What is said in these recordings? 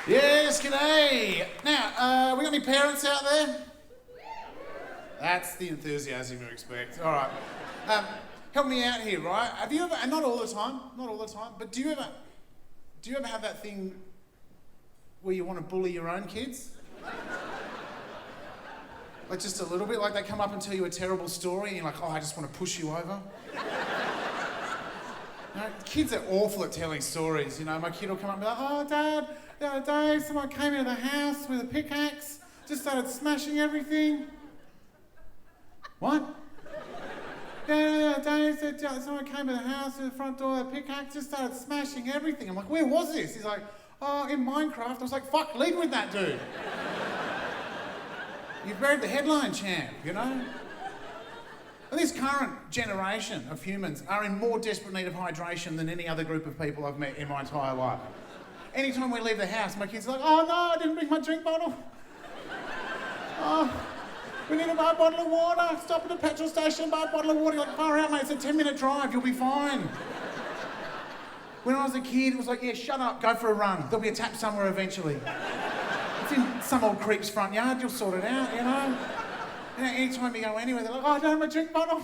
Yes, g'day. Now, we got any parents out there? That's the enthusiasm you expect. All right. Help me out here, right? Have you ever, and not all the time, but do you ever have that thing where you want to bully your own kids? Like just a little bit, like they come up and tell you a terrible story and you're like, oh, I just want to push you over. You know, kids are awful at telling stories, you know. My kid will come up and be like, oh, Dad, the other day someone came into the house with a pickaxe, just started smashing everything. What? Yeah, Dad said someone came to the house to the front door with a pickaxe, just started smashing everything. I'm like, where was this? He's like, oh, in Minecraft. I was like, fuck, lead with that, dude. You've buried the headline champ, you know? And this current generation of humans are in more desperate need of hydration than any other group of people I've met in my entire life. Anytime we leave the house, my kids are like, oh no, I didn't bring my drink bottle. Oh, we need to buy a bottle of water. Stop at the petrol station, buy a bottle of water. You're like, far out, mate, it's a 10-minute drive, you'll be fine. When I was a kid, it was like, yeah, shut up, go for a run. There'll be a tap somewhere eventually. It's in some old creep's front yard, you'll sort it out, you know? You know, anytime you go anywhere, they're like, oh, I don't have my drink bottle.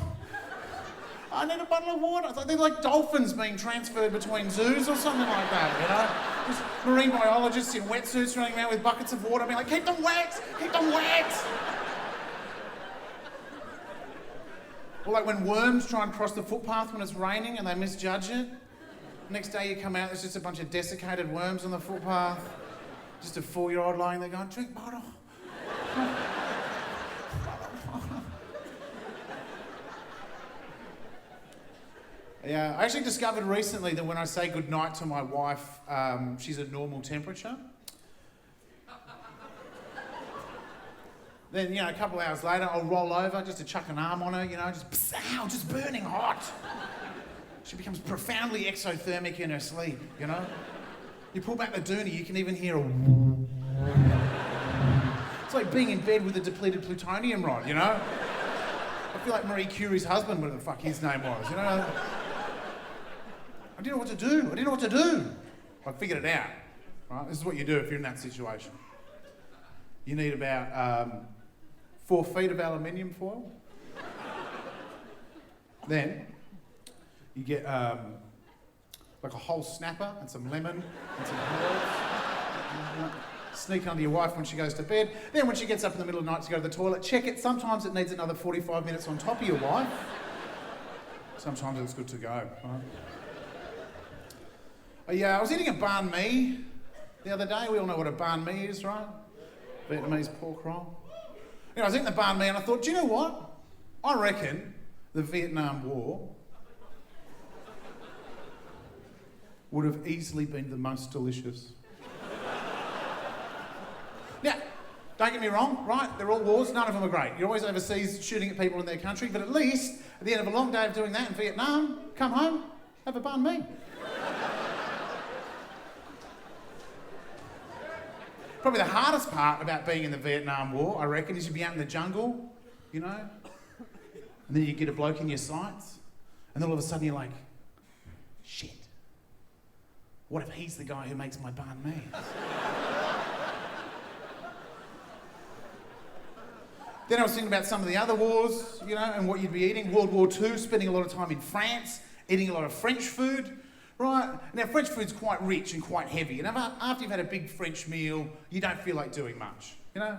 I need a bottle of water. It's like, they're like dolphins being transferred between zoos or something like that, you know? Just marine biologists in wetsuits running around with buckets of water being like, keep them wet, keep them wet. Or like when worms try and cross the footpath when it's raining and they misjudge it. Next day you come out, there's just a bunch of desiccated worms on the footpath. Just a 4-year-old lying there going, drink bottle. Yeah, I actually discovered recently that when I say goodnight to my wife, she's at normal temperature. Then, you know, a couple of hours later, I'll roll over just to chuck an arm on her, you know, just, ow, just burning hot. She becomes profoundly exothermic in her sleep, you know? You pull back the dooney, you can even hear a... It's like being in bed with a depleted plutonium rod, you know? I feel like Marie Curie's husband, whatever the fuck his name was, you know? I didn't know what to do. I figured it out, right? This is what you do if you're in that situation. You need about 4 feet of aluminium foil. Then you get like a whole snapper and some lemon and some herbs. Sneak under your wife when she goes to bed. Then when she gets up in the middle of the night to go to the toilet, check it. Sometimes it needs another 45 minutes on top of your wife. Sometimes it's good to go. Right? Yeah, I was eating a banh mi the other day. We all know what a banh mi is, right? Vietnamese pork roll. You know, I was eating the banh mi and I thought, do you know what? I reckon the Vietnam War would have easily been the most delicious. Now, don't get me wrong, right? They're all wars, none of them are great. You're always overseas shooting at people in their country, but at least at the end of a long day of doing that in Vietnam, come home, have a banh mi. Probably the hardest part about being in the Vietnam War, I reckon, is you'd be out in the jungle, you know, and then you get a bloke in your sights, and then all of a sudden you're like, shit, what if he's the guy who makes my banh mi? Then I was thinking about some of the other wars, you know, and what you'd be eating. World War II, spending a lot of time in France, eating a lot of French food, right? Now, French food's quite rich and quite heavy, and after you've had a big French meal, you don't feel like doing much, you know?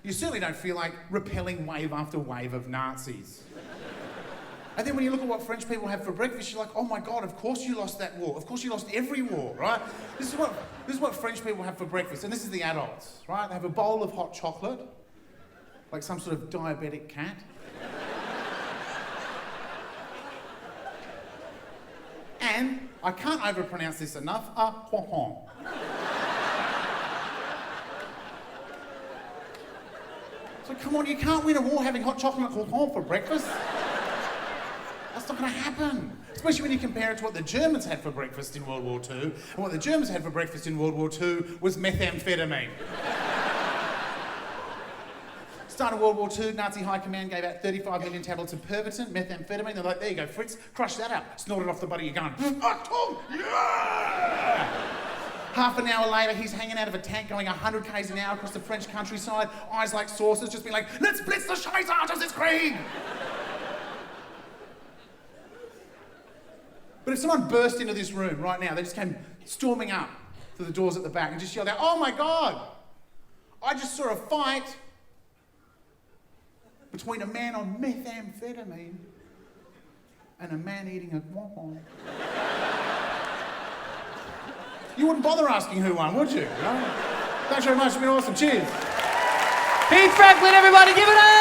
You certainly don't feel like repelling wave after wave of Nazis. And then when you look at what French people have for breakfast, you're like, oh my God, of course you lost that war. Of course you lost every war, right? This is what French people have for breakfast, and this is the adults, right? They have a bowl of hot chocolate, like some sort of diabetic cat. And, I can't overpronounce this enough, a poisson. So come on, you can't win a war having hot chocolate croissant for breakfast. That's not going to happen. Especially when you compare it to what the Germans had for breakfast in World War II. And what the Germans had for breakfast in World War II was methamphetamine. Start of World War II, Nazi High Command gave out 35 million tablets of Pervitin, methamphetamine. They're like, there you go, Fritz, crush that up. Snort it off the butt of your gun. Yeah! Half an hour later, he's hanging out of a tank going 100 k's an hour across the French countryside, eyes like saucers, just being like, let's blitz the shite out of this Krieg! But if someone burst into this room right now, they just came storming up to the doors at the back and just yelled out, oh my God, I just saw a fight between a man on methamphetamine and a man eating a guapo. You wouldn't bother asking who won, would you? No? Thanks very much, it's been awesome. Cheers. Heath Franklin, everybody, give it up!